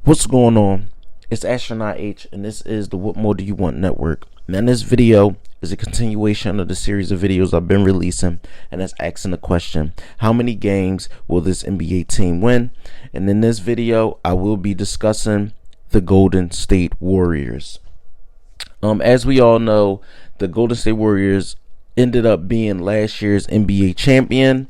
What's going on? It's Astronaut H, and this is the What More Do You Want Network. Now, this video is a continuation of the series of videos I've been releasing, and that's asking the question, how many games will this NBA team win? And in this video, I will be discussing the Golden State Warriors. As we all know, the Golden State Warriors ended up being last year's NBA champion.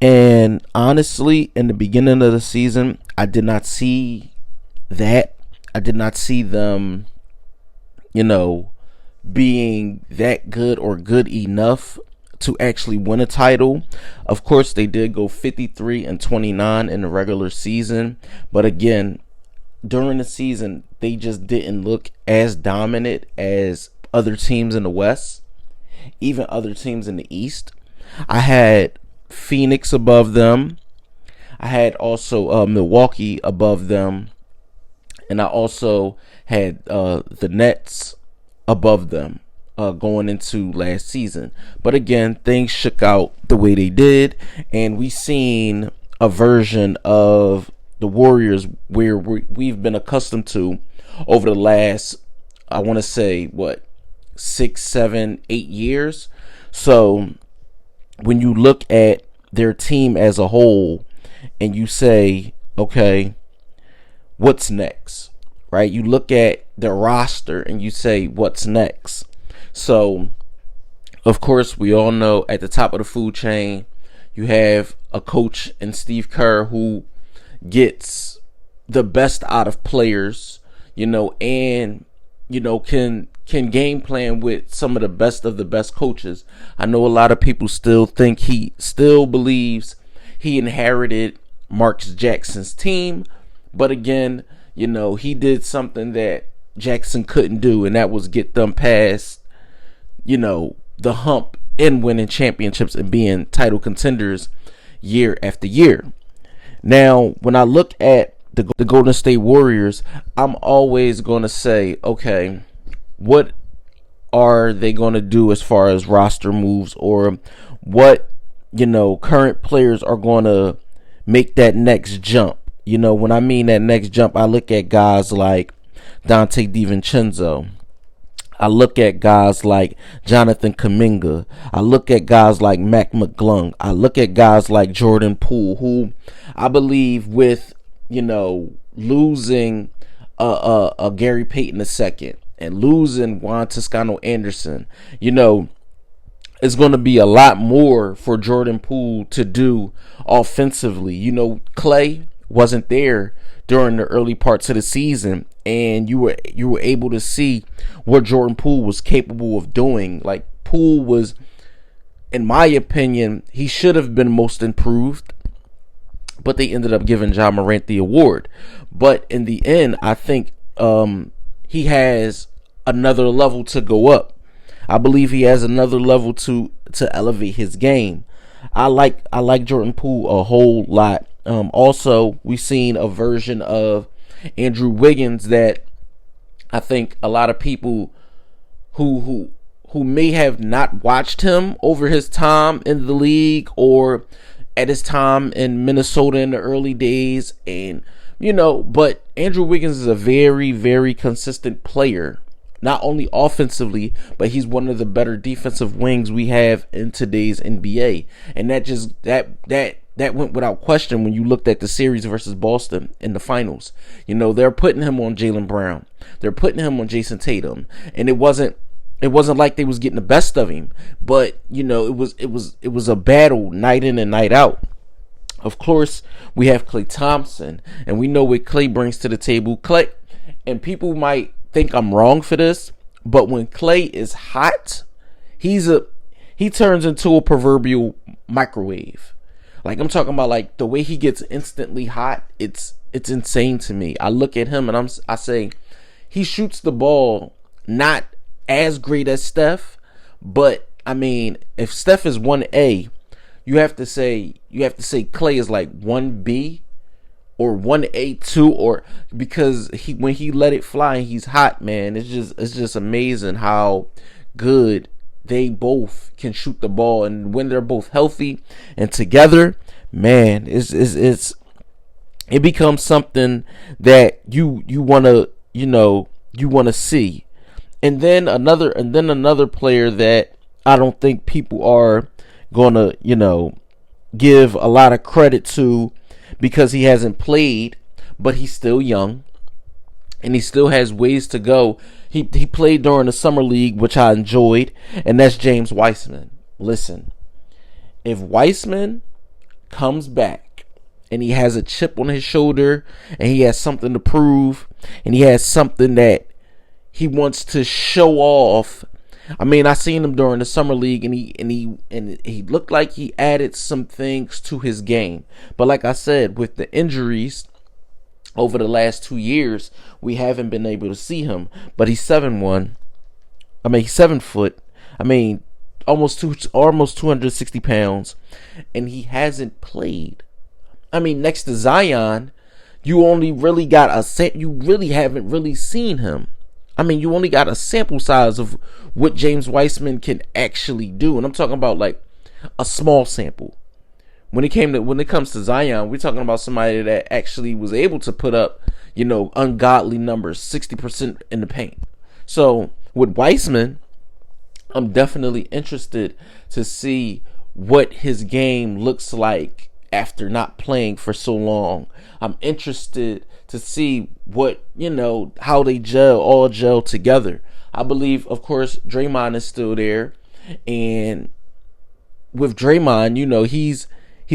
And honestly, in the beginning of the season, I did not see that. I did not see them, being that good or good enough to actually win a title. Of course, they did go 53-29 in the regular season. But again, during the season, they just didn't look as dominant as other teams in the West, even other teams in the East. I had Phoenix above them. I had also Milwaukee above them, and I also had the Nets above them going into last season. But again, things shook out the way they did, and we seen a version of the Warriors where we've been accustomed to over the last, I want to say, 6, 7, 8 years. So when you look at their team as a whole and you say, okay, what's next, right? You look at their roster and you say, what's next? So, of course, we all know at the top of the food chain, you have a coach in Steve Kerr who gets the best out of players, and, can game plan with some of the best coaches. I know a lot of people still think he still believes he inherited Mark Jackson's team, but again, he did something that Jackson couldn't do, and that was get them past, the hump in winning championships and being title contenders year after year. Now, when I look at the Golden State Warriors, I'm always going to say, okay, what are they going to do as far as roster moves, or what, current players are going to make that next jump? When I mean that next jump, I look at guys like Dante DiVincenzo. I look at guys like Jonathan Kuminga. I look at guys like Mac McClung. I look at guys like Jordan Poole, who I believe with, losing a Gary Payton II and losing Juan Toscano Anderson, it's going to be a lot more for Jordan Poole to do offensively. Klay wasn't there during the early parts of the season, and you were able to see what Jordan Poole was capable of doing. Like, Poole was, in my opinion, he should have been most improved, but they ended up giving Ja Morant the award. But in the end, I think he has another level to go up. I believe he has another level to elevate his game. I like Jordan Poole a whole lot. Also, we've seen a version of Andrew Wiggins that I think a lot of people who may have not watched him over his time in the league or at his time in Minnesota in the early days, and but Andrew Wiggins is a very, very consistent player, not only offensively, but he's one of the better defensive wings we have in today's NBA. And that went without question when you looked at the series versus Boston in the finals. They're putting him on Jaylen Brown. They're putting him on Jason Tatum. And it wasn't like they was getting the best of him, but it was a battle night in and night out. Of course, we have Klay Thompson, and we know what Klay brings to the table. Klay, and people might think I'm wrong for this, but when Klay is hot, he turns into a proverbial microwave. Like, I'm talking about, like, the way he gets instantly hot, it's insane to me. I look at him and I say he shoots the ball not as great as Steph, but I mean, if Steph is 1A, you have to say Klay is like 1B or 1A2, or because when he let it fly and he's hot, man, it's just amazing how good they both can shoot the ball, and when they're both healthy and together, man, it's it becomes something that you want to, you want to see. And then another player that I don't think people are going to, give a lot of credit to because he hasn't played, but he's still young and he still has ways to go. He played during the summer league, which I enjoyed, and that's James Wiseman. Listen, if Weissman comes back and he has a chip on his shoulder and he has something to prove and he has something that he wants to show off. I mean, I seen him during the summer league and he looked like he added some things to his game. But like I said, with the injuries over the last 2 years, we haven't been able to see him. But he's 7'1". I mean, he's 7 foot. I mean, almost 260 pounds, and he hasn't played. I mean, next to Zion, you only really got a set. You really haven't really seen him. I mean, you only got a sample size of what James Wiseman can actually do, and I'm talking about like a small sample. When it comes to Zion, we're talking about somebody that actually was able to put up, ungodly numbers, 60% in the paint. So with Weissman, I'm definitely interested to see what his game looks like after not playing for so long. I'm interested to see what, how they all gel together. I believe, of course, Draymond is still there. And with Draymond, he's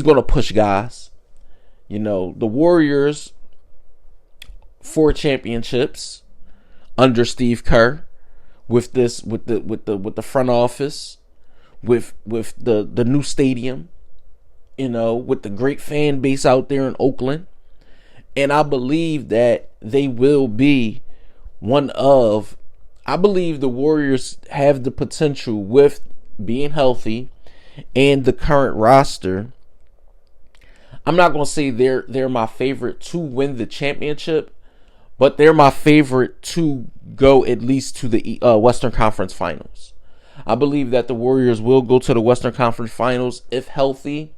going to push guys. The Warriors, 4 championships under Steve Kerr, with the front office, with the new stadium, with the great fan base out there in Oakland. And I believe that they will be I believe the Warriors have the potential, with being healthy and the current roster. I'm not going to say they're my favorite to win the championship, but they're my favorite to go at least to the Western Conference Finals. I believe that the Warriors will go to the Western Conference Finals if healthy.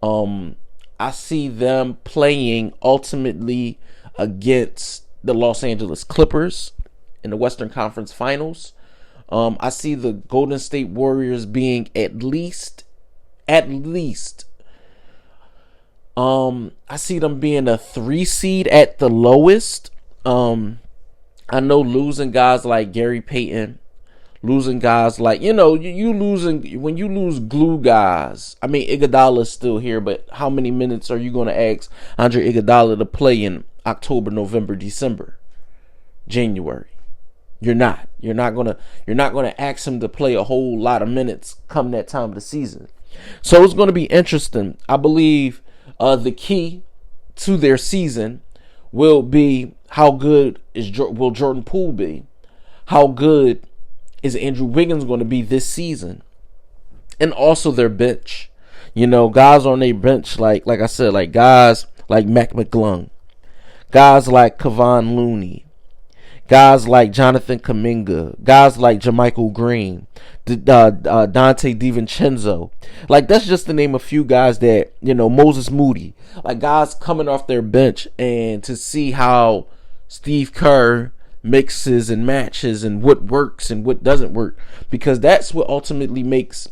I see them playing ultimately against the Los Angeles Clippers in the Western Conference Finals. I see the Golden State Warriors being at least, I see them being a 3 seed at the lowest. I know losing guys like Gary Payton, losing guys like, you losing, when you lose glue guys. I mean, Iguodala's still here, but how many minutes are you going to ask Andre Iguodala to play in October, November, December, January? You're not going to ask him to play a whole lot of minutes come that time of the season. So it's going to be interesting. I believe the key to their season will be how good will Jordan Poole be? How good is Andrew Wiggins going to be this season? And also their bench. Guys on their bench, like I said, like guys like Mac McClung, guys like Kevon Looney, guys like Jonathan Kuminga, guys like JaMychal Green, Dante DiVincenzo. Like, that's just to name a few guys that, Moses Moody. Like, guys coming off their bench, and to see how Steve Kerr mixes and matches and what works and what doesn't work, because that's what ultimately makes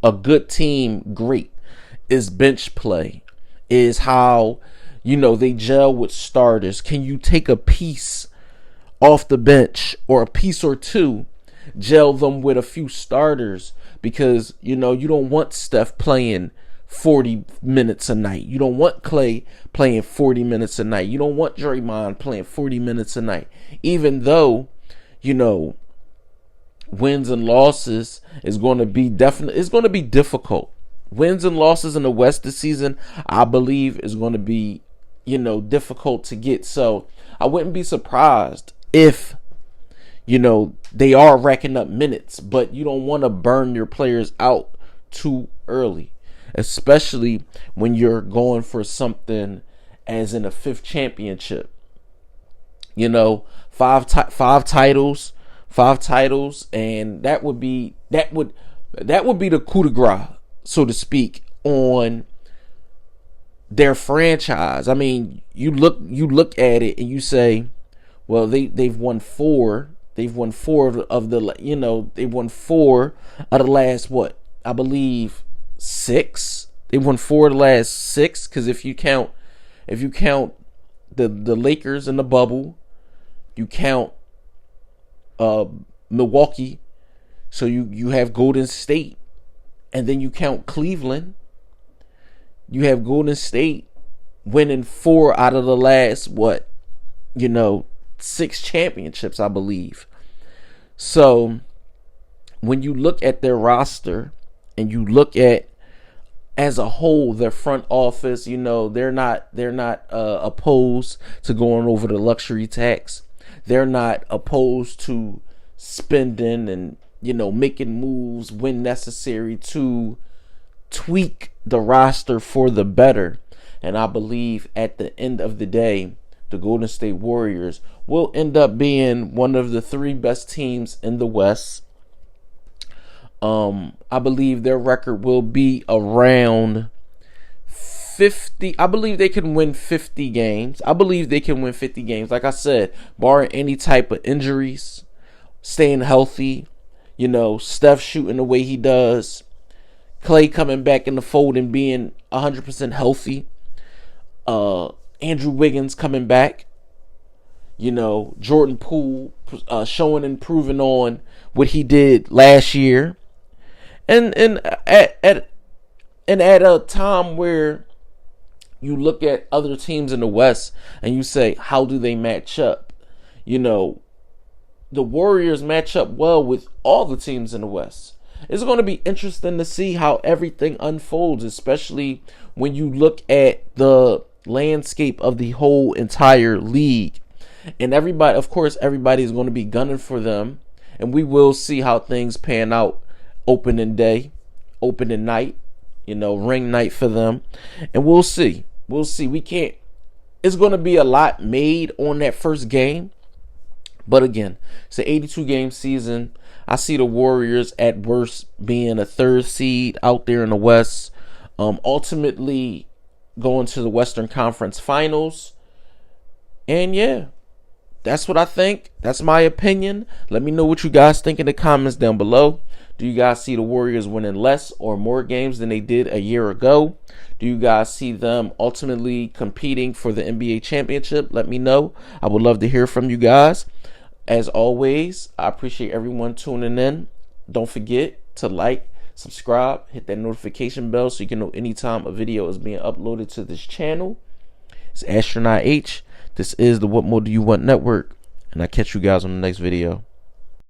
a good team great, is bench play, is how they gel with starters. Can you take a piece off the bench, or a piece or two, gel them with a few starters? Because you don't want Steph playing 40 minutes a night. You don't want Klay playing 40 minutes a night. You don't want Draymond playing 40 minutes a night. Even though, wins and losses is going to be it's going to be difficult. Wins and losses in the West this season, I believe, is going to be, difficult to get. So I wouldn't be surprised if, they are racking up minutes, but you don't want to burn your players out too early, especially when you're going for something as in a 5th championship. 5 titles, and that would be the coup de grace, so to speak, on their franchise. I mean, you look at it and you say, well, they've won four. They've won four of the, you know, they won four out of the last, what, I believe 6. They won 4 of the last 6, because if you count the Lakers in the bubble, you count Milwaukee, so you have Golden State, and then you count Cleveland. You have Golden State winning 4 out of the last, what, 6 championships, I believe. So when you look at their roster and you look at as a whole their front office, they're not opposed to going over the luxury tax. They're not opposed to spending and making moves when necessary to tweak the roster for the better. And I believe at the end of the day, the Golden State Warriors will end up being one of the 3 best teams in the West. I believe their record will be around 50. I believe they can win 50 games. Like I said, barring any type of injuries, staying healthy, Steph shooting the way he does, Klay coming back in the fold and being 100% healthy, Andrew Wiggins coming back, Jordan Poole showing and proving on what he did last year, and at a time where you look at other teams in the West and you say, how do they match up? The Warriors match up well with all the teams in the West. It's going to be interesting to see how everything unfolds, especially when you look at the landscape of the whole entire league. And everybody is going to be gunning for them. And we will see how things pan out opening night, ring night for them. And we'll see. It's going to be a lot made on that first game. But again, it's an 82-game season. I see the Warriors at worst being a 3rd seed out there in the West. Ultimately going to the Western Conference Finals. And yeah, that's what I think. That's my opinion. Let me know what you guys think in the comments down below. Do you guys see the Warriors winning less or more games than they did a year ago? Do you guys see them ultimately competing for the NBA championship? Let me know. I would love to hear from you guys. As always, I appreciate everyone tuning in. Don't forget to like, subscribe, hit that notification bell so you can know anytime a video is being uploaded to this channel. It's Astronaut H. This is the What More Do You Want Network, and I'll catch you guys on the next video.